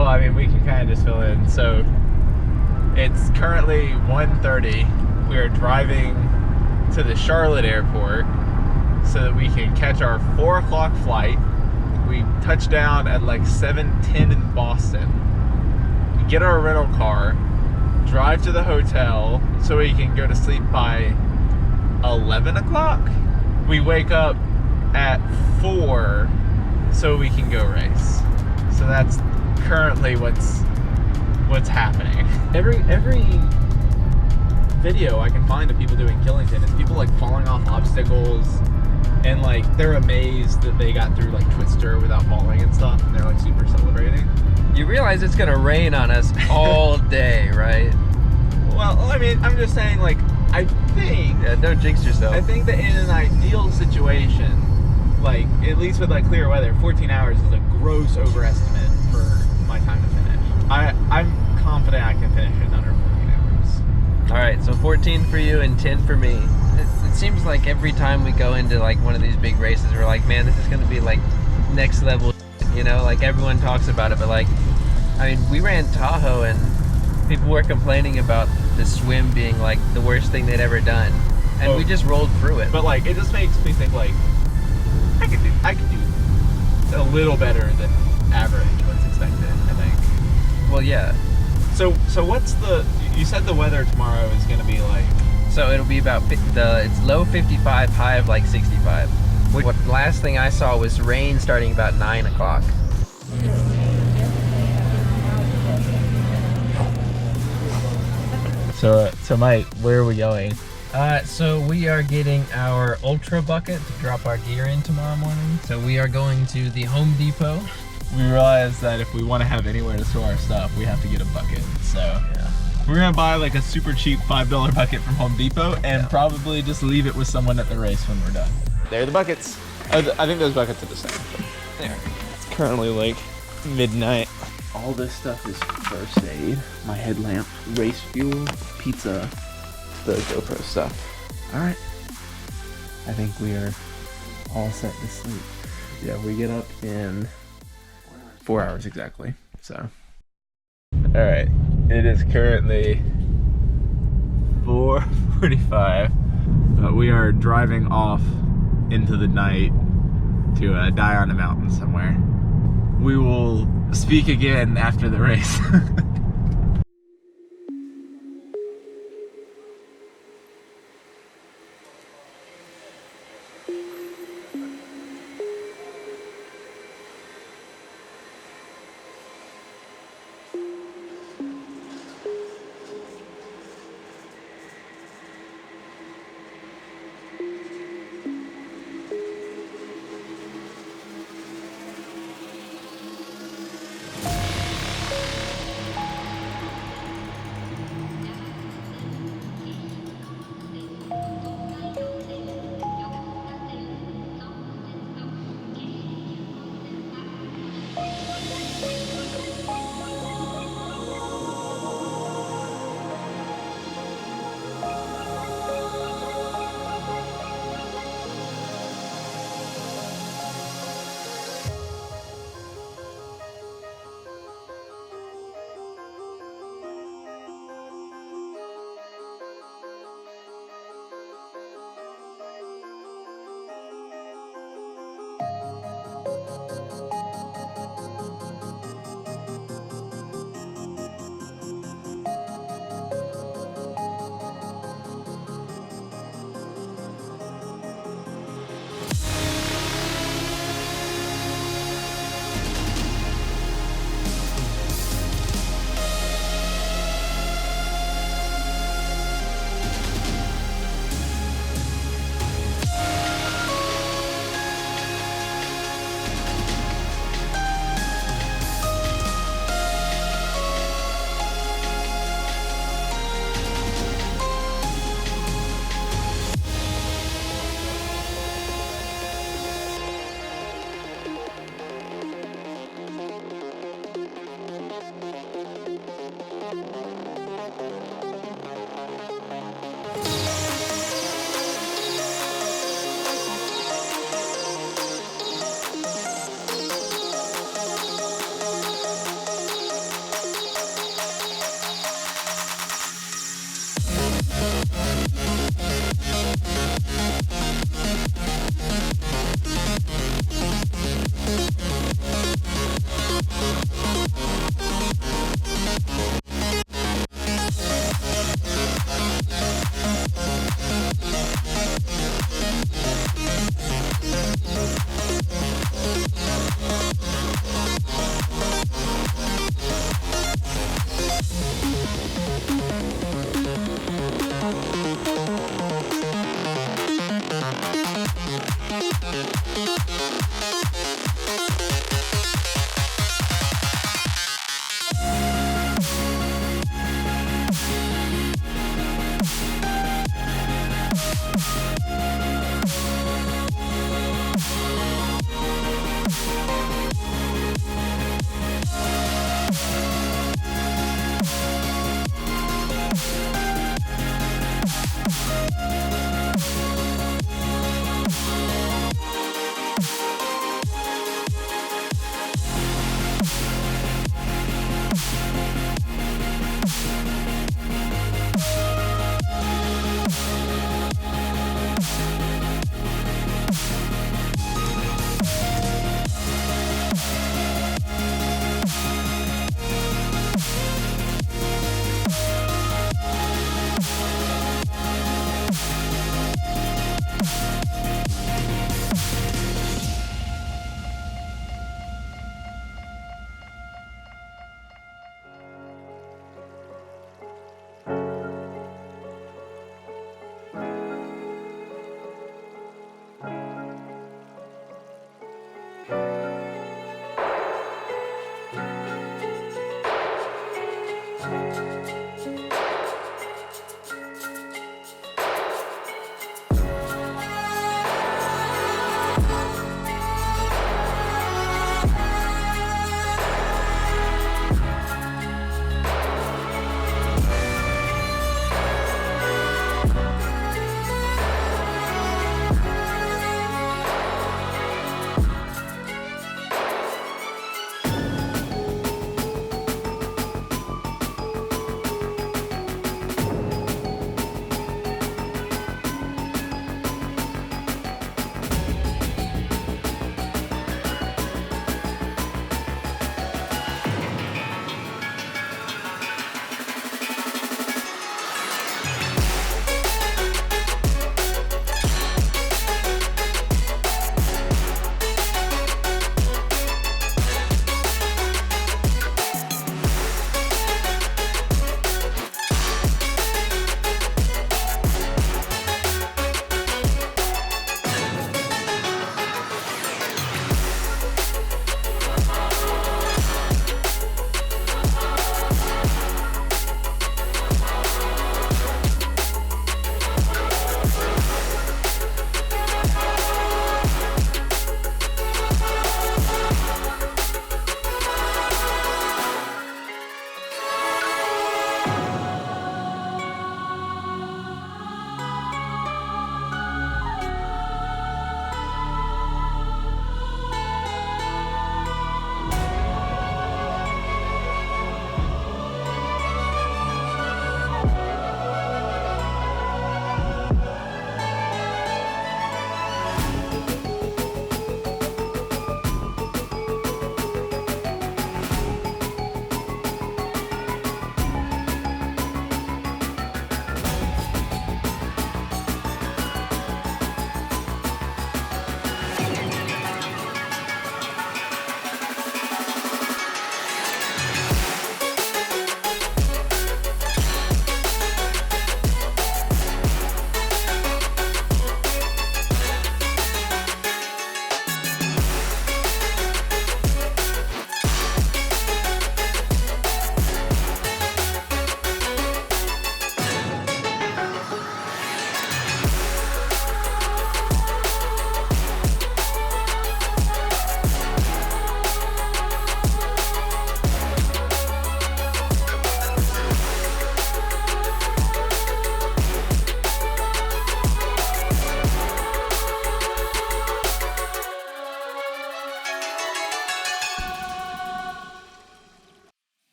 Well, I mean, we can kind of just fill in. So it's currently 1:30. We are driving to the Charlotte airport so that we can catch our 4 o'clock flight. We touch down at like 7:10 in Boston. We get our rental car, drive to the hotel so we can go to sleep by 11 o'clock. We wake up at 4 so we can go race. So that's currently what's happening. Every video I can find of people doing Killington is people like falling off obstacles and like they're amazed that they got through like Twister without falling and stuff, and they're like super celebrating. You realize it's gonna rain on us all day, right? Well, I mean, I'm just saying, like, I think... Yeah, don't jinx yourself. I think that in an ideal situation, like, at least with, like, clear weather, 14 hours is a gross overestimate for my time to finish. I'm confident I can finish it in under 14 hours. Alright, so 14 for you and 10 for me. It seems like every time we go into, like, one of these big races, we're like, man, this is gonna be, like, next level, you know? Like, everyone talks about it, but, like, I mean, we ran Tahoe and people were complaining about the swim being like the worst thing they'd ever done, and we just rolled through it. But like, it just makes me think like I could do a little better than average what's expected, I think. Well, yeah. So what's you said the weather tomorrow is going to be like? So it'll be about it's low 55, high of like 65. What last thing I saw was rain starting about 9 o'clock. So Mike, where are we going? So we are getting our Ultra bucket to drop our gear in tomorrow morning. So we are going to the Home Depot. We realized that if we want to have anywhere to store our stuff, we have to get a bucket. So yeah, we're gonna buy like a super cheap $5 bucket from Home Depot and probably just leave it with someone at the race when we're done. There are the buckets. I think those buckets are the same. There. It's currently like midnight. All this stuff is first aid. My headlamp, race fuel, pizza, the GoPro stuff. All right. I think we are all set to sleep. Yeah, we get up in 4 hours exactly. So. All right. It is currently 4:45, but we are driving off into the night to die on a mountain somewhere. We will speak again after the race.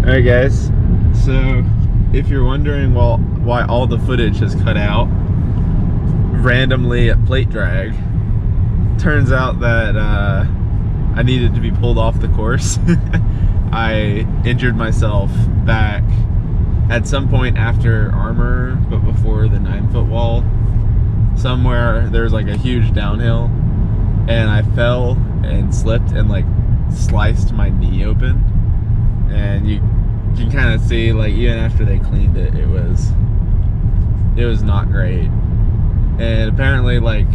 Alright guys, so if you're wondering why all the footage has cut out randomly at plate drag, turns out that I needed to be pulled off the course. I injured myself back at some point after Armor, but before the 9-foot wall. Somewhere there's like a huge downhill, and I fell and slipped and like sliced my knee open. And you can kind of see, like, even after they cleaned it, it was not great. And apparently, like,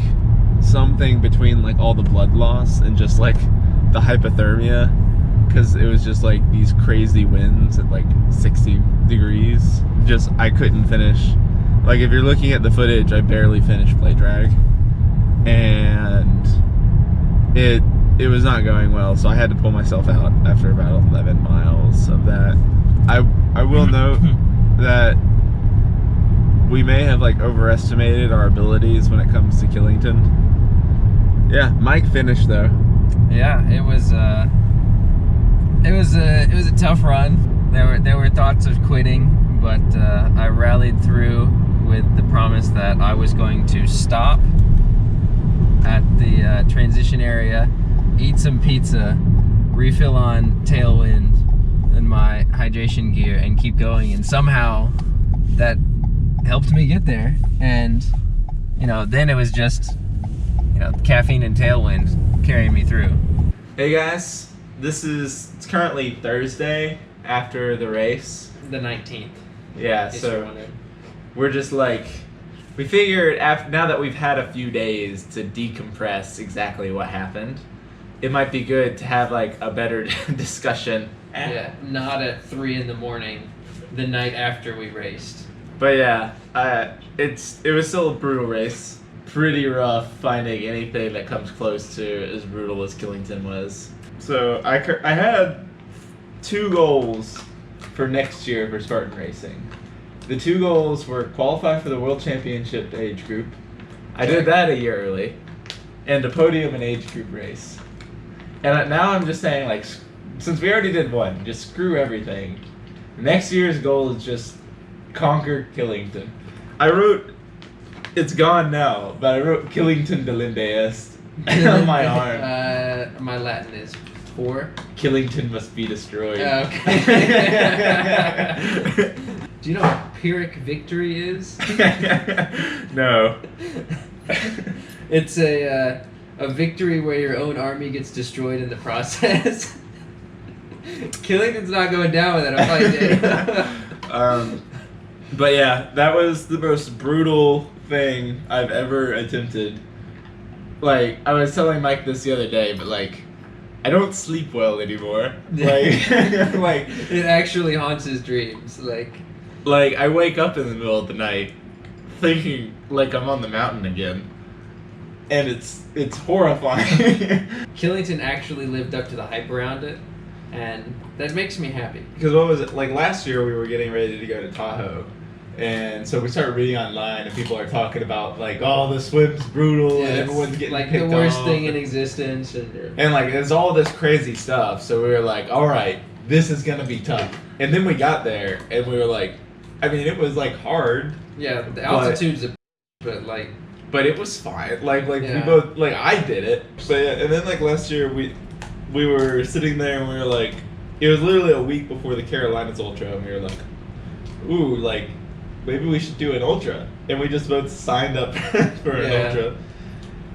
something between like all the blood loss and just like the hypothermia, because it was just like these crazy winds at like 60 degrees. Just, I couldn't finish. Like, if you're looking at the footage, I barely finished plate drag, and it was not going well, so I had to pull myself out after about 11 miles of that. I will note that we may have like overestimated our abilities when it comes to Killington. Yeah, Mike finished though. Yeah, it was a tough run. There were thoughts of quitting, but I rallied through with the promise that I was going to stop at the transition area, eat some pizza, refill on Tailwind and my hydration gear, and keep going. And somehow that helped me get there. And then it was just caffeine and Tailwind carrying me through. Hey guys, it's currently Thursday after the race. The 19th. Yeah, so we're just like, we figured now that we've had a few days to decompress exactly what happened, it might be good to have like a better discussion. Yeah, not at 3 in the morning, the night after we raced. But yeah, it was still a brutal race. Pretty rough finding anything that comes close to as brutal as Killington was. So I had 2 goals for next year for Spartan racing. The 2 goals were qualify for the World Championship age group. I did that a year early, and a podium and age group race. And now I'm just saying, like, since we already did one, just screw everything. Next year's goal is just conquer Killington. I wrote, it's gone now, but I wrote Killington delinde est on my arm. My Latin is poor. Killington must be destroyed. Okay. Do you know what Pyrrhic victory is? No. It's a victory where your own army gets destroyed in the process. Killington's not going down with it, I'll fight it. But yeah, that was the most brutal thing I've ever attempted. Like, I was telling Mike this the other day, but like, I don't sleep well anymore. Like, like it actually haunts his dreams. Like I wake up in the middle of the night thinking like I'm on the mountain again. And it's horrifying. Killington actually lived up to the hype around it, and that makes me happy. Because what was it? Like last year we were getting ready to go to Tahoe. And so we started reading online, and people are talking about like, oh, the swim's brutal, Yeah, and everyone's getting like picked the worst off. thing in existence, And like, there's all this crazy stuff. So we were like, all right, this is gonna be tough. And then we got there, and we were like, I mean, it was like hard. Yeah, the altitude's but it was fine. Like yeah. we both, like, I did it. But yeah, and then like last year we were sitting there, and we were like, it was literally a week before the Carolinas Ultra, and we were like, ooh, like, maybe we should do an ultra. And we just both signed up for an ultra.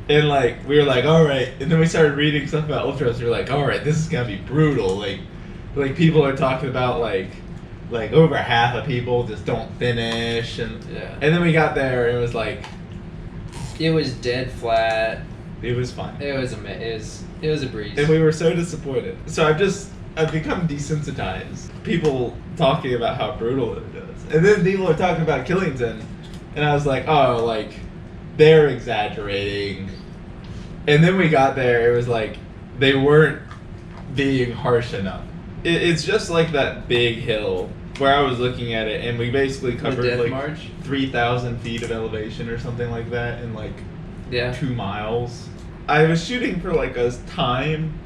And like, we were like, all right. And then we started reading stuff about ultras. We were like, all right, this is gonna be brutal. Like people are talking about like over half of people just don't finish. And then we got there, and it was like, it was dead flat. it was fine. It was a breeze. And we were so disappointed. So I've become desensitized. People talking about how brutal it is. And then people are talking about Killington. And I was like, oh, like, they're exaggerating. And then we got there, it was like, they weren't being harsh enough. It's just like that big hill where I was looking at it, and we basically covered like march? 3,000 feet of elevation or something like that in like 2 miles. I was shooting for like a time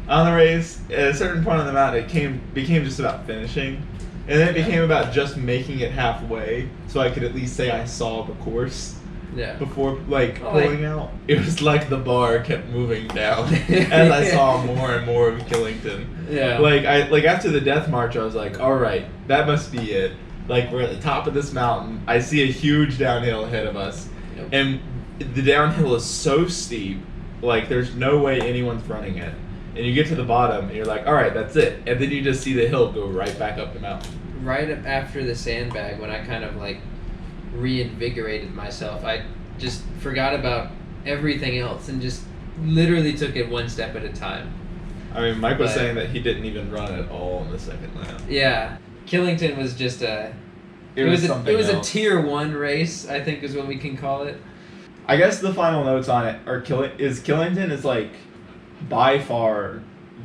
on the race, at a certain point on the mountain, it became just about finishing. And then it became about just making it halfway, so I could at least say I saw the course. Yeah. Before pulling out, it was like the bar kept moving down as I saw more and more of Killington. Yeah. Like after the death march, I was like, all right, that must be it. Like we're at the top of this mountain. I see a huge downhill ahead of us, Yep. and the downhill is so steep. Like there's no way anyone's running it. And you get to the bottom, and you're like, all right, that's it. And then you just see the hill go right back up the mountain. Right after the sandbag, when I kind of like reinvigorated myself, I just forgot about everything else and just literally took it one step at a time. I mean, Mike was But- saying that he didn't even run at all in the second lap. Yeah, Killington was just It was something a else. tier 1 race, I think is what we can call it. I guess the final notes on it are Killington is like by far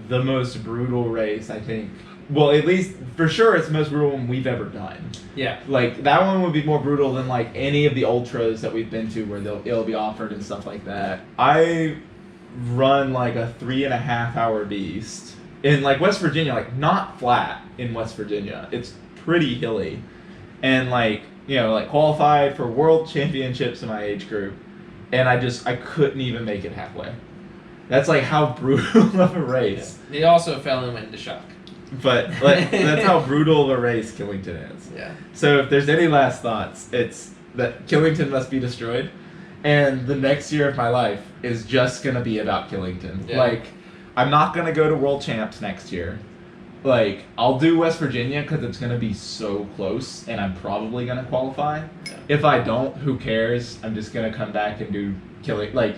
the most brutal race, I think. Well, at least for sure it's the most brutal one we've ever done. Yeah. Like that one would be more brutal than like any of the ultras that we've been to where it'll be offered and stuff like that. I run like a 3.5 hour beast in like West Virginia, like not flat in West Virginia. It's pretty hilly. And like, you know, like qualified for world championships in my age group. And I couldn't even make it halfway. That's like how brutal of a race. He also fell and went into shock. But like, that's how brutal of a race Killington is. Yeah. So if there's any last thoughts, it's that Killington must be destroyed. And the next year of my life is just going to be about Killington. Yeah. Like, I'm not going to go to World Champs next year. Like, I'll do West Virginia because it's going to be so close and I'm probably going to qualify. Yeah. If I don't, who cares? I'm just going to come back and do Like,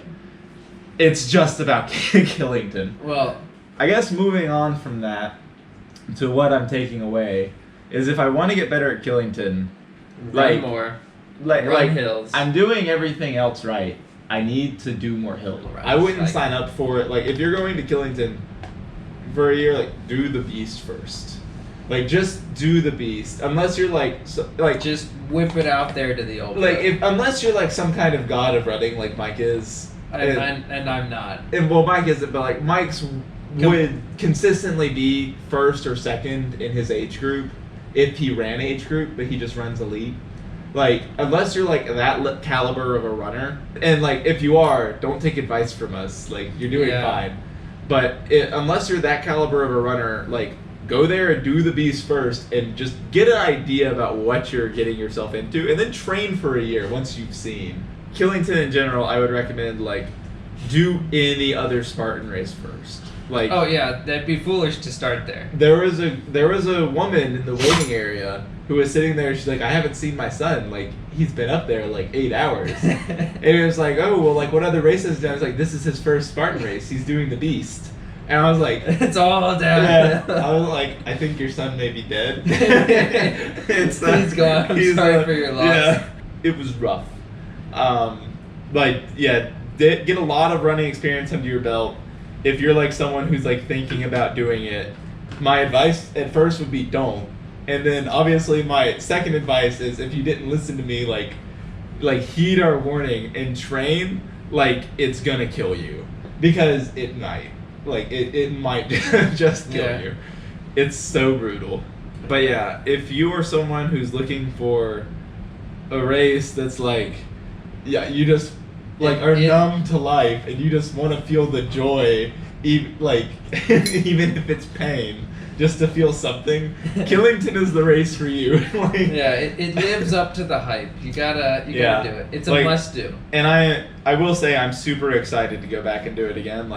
it's just about Killington. Well, I guess moving on from that to what I'm taking away is if I want to get better at Killington, run more. Run hills. I'm doing everything else right. I need to do more hills. Right. I wouldn't Like- sign up for it. Like if you're going to Killington for a year, like do the beast first. Like just do the beast. Unless you're Just whip it out there to the old. unless you're like some kind of god of running like Mike is. And I'm not. And well, Mike isn't, but like Mike's would consistently be first or second in his age group if he ran age group, but he just runs elite. Like unless you're like that caliber of a runner, and like if you are, don't take advice from us. Like you're doing fine, but unless you're that caliber of a runner, like go there and do the beast first, and just get an idea about what you're getting yourself into, and then train for a year once you've seen. Killington in general, I would recommend like do any other Spartan race first. Like Oh yeah, that'd be foolish to start there. there was a woman in the waiting area who was sitting there. She's like, I haven't seen my son. Like he's been up there like 8 hours. And it was like, oh well, like what other races? And I was like, this is his first Spartan race. He's doing the beast. And I was like, It's all down. yeah. I was like, I think your son may be dead. He's gone. I'm sorry for your loss. Yeah, it was rough. Get a lot of running experience under your belt. If you're like someone who's like thinking about doing it, my advice at first would be don't. And then obviously my second advice is if you didn't listen to me, like heed our warning and train, like it's gonna kill you. Because it might. Like it might just kill you. It's so brutal. But yeah, if you are someone who's looking for a race that's like, yeah, you just like are numb to life and you just want to feel the joy, even if it's pain, just to feel something. Killington is the race for you. It lives up to the hype. You gotta do it. It's a Like, must do. And I will say I'm super excited to go back and do it again.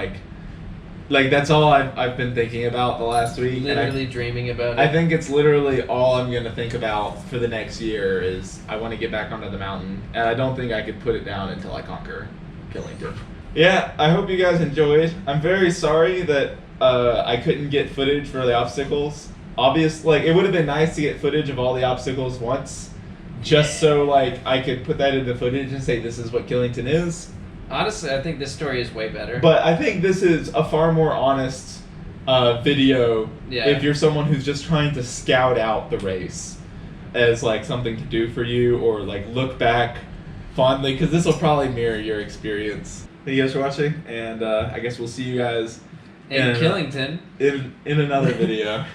Like that's all I've been thinking about the last week. Literally dreaming about it. I think it's literally all I'm going to think about for the next year is I want to get back onto the mountain, and I don't think I could put it down until I conquer Killington. Yeah, I hope you guys enjoyed. I'm very sorry that I couldn't get footage for the obstacles. It would have been nice to get footage of all the obstacles once, just so I could put that into footage and say this is what Killington is. Honestly, I think this story is way better. But I think this is a far more honest video if you're someone who's just trying to scout out the race as something to do for you, or look back fondly, because this will probably mirror your experience. Thank you guys for watching, and I guess we'll see you guys in Killington. In another video.